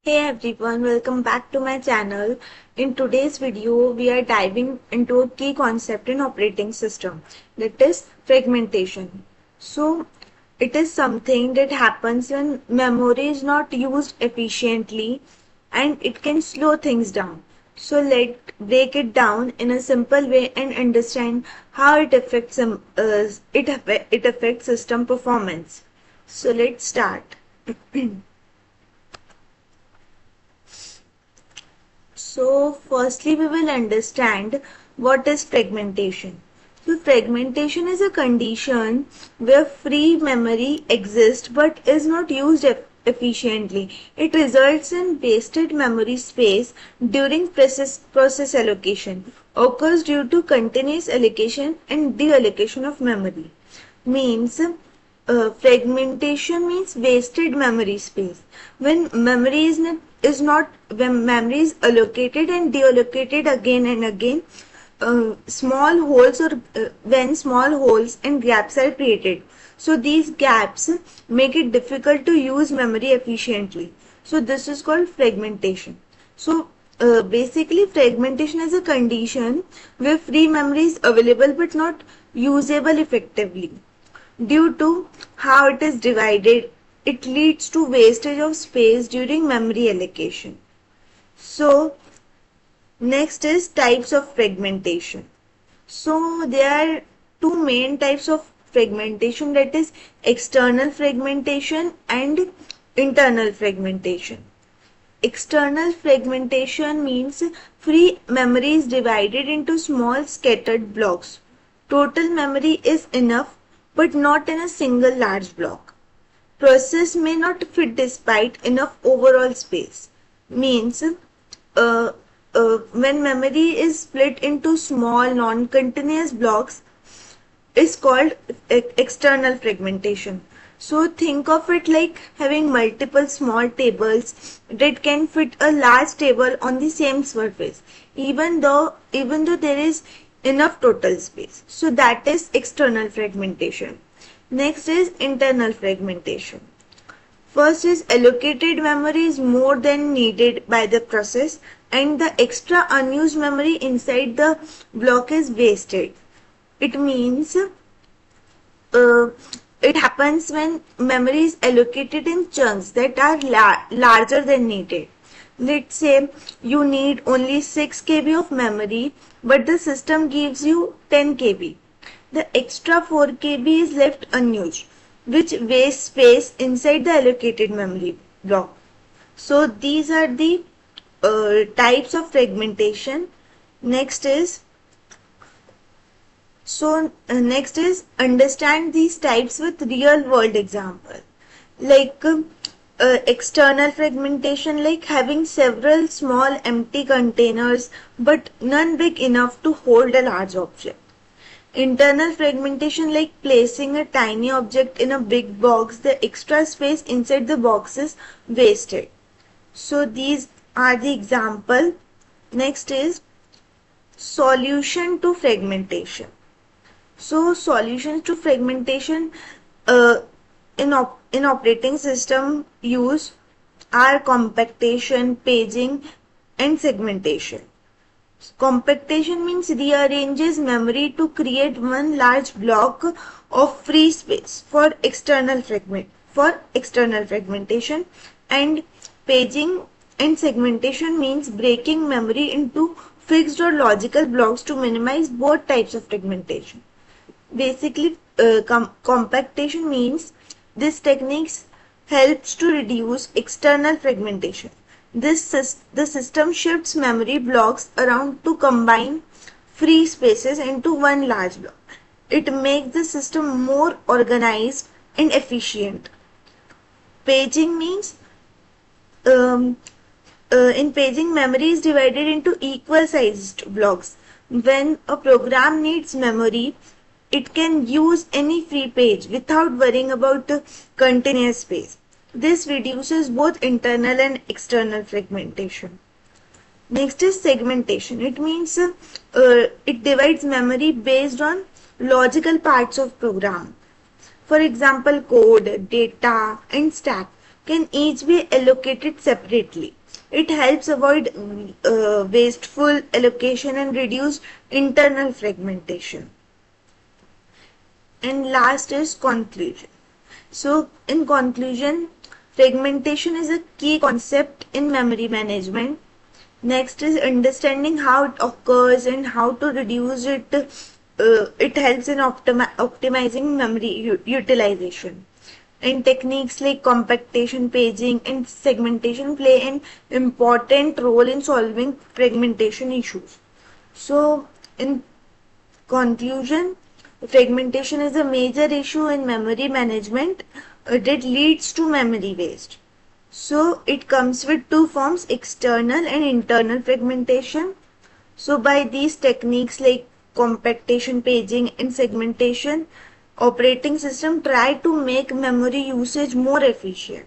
Hey everyone, welcome back to my channel. In today's video, we are diving into a key concept in operating system, that is fragmentation. So, it is something that happens when memory is not used efficiently and it can slow things down. So, let's break it down in a simple way and understand how it affects it affects system performance. So, let's start. So, firstly, we will understand what is fragmentation. So, fragmentation is a condition where free memory exists but is not used efficiently. It results in wasted memory space during process allocation, occurs due to continuous allocation and deallocation of memory. Means fragmentation means wasted memory space. When memory is not when memory is allocated and deallocated again and again, small holes or when small holes and gaps are created. So these gaps make it difficult to use memory efficiently. So this is called fragmentation. So basically fragmentation is a condition where free memory is available but not usable effectively. Due to how it is divided, it leads to wastage of space during memory allocation. So, next is types of fragmentation. So, there are two main types of fragmentation, that is external fragmentation and internal fragmentation. External fragmentation means free memory is divided into small scattered blocks. Total memory is enough but not in a single large block. Process may not fit despite enough overall space. Means when memory is split into small non-continuous blocks is called external fragmentation. So think of it like having multiple small tables that can fit a large table on the same surface, even though there is enough total space. So that is external fragmentation. Next is internal fragmentation. First is allocated memory is more than needed by the process and the extra unused memory inside the block is wasted. It means it happens when memory is allocated in chunks that are larger than needed. Let's say you need only 6 KB of memory, but the system gives you 10 KB. The extra 4 KB is left unused, which wastes space inside the allocated memory block. So these are the types of fragmentation. Next is next is understand these types with real world example. Like external fragmentation, like having several small empty containers but none big enough to hold a large object. Internal fragmentation, like placing a tiny object in a big box, the extra space inside the box is wasted. So these are the example. Next is solution to fragmentation. So solutions to fragmentation uh, in operating system use are compactation, paging and segmentation. Compactation means rearranges memory to create one large block of free space for external fragmentation, and paging and segmentation means breaking memory into fixed or logical blocks to minimize both types of fragmentation. Basically, compactation means this technique helps to reduce external fragmentation. The system shifts memory blocks around to combine free spaces into one large block. It makes the system more organized and efficient. Paging means um, in paging, memory is divided into equal sized blocks. When a program needs memory, it can use any free page without worrying about the continuous space. This reduces both internal and external fragmentation. Next is segmentation. It means it divides memory based on logical parts of program. For example, code, data, and stack. can each be allocated separately. It helps avoid wasteful allocation and reduce internal fragmentation. And last is conclusion. So in conclusion, fragmentation is a key concept in memory management. Next is understanding how it occurs and how to reduce it. It helps in optimizing memory utilization. And techniques like compactation, paging, and segmentation play an important role in solving fragmentation issues. So, in conclusion, fragmentation is a major issue in memory management that leads to memory waste. So it comes with two forms, external and internal fragmentation. So by these techniques like compactation, paging, and segmentation, operating system try to make memory usage more efficient.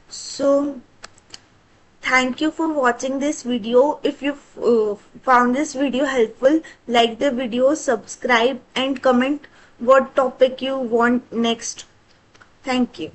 So thank you for watching this video. If you found this video helpful, like the video, subscribe, and comment what topic you want next. Thank you.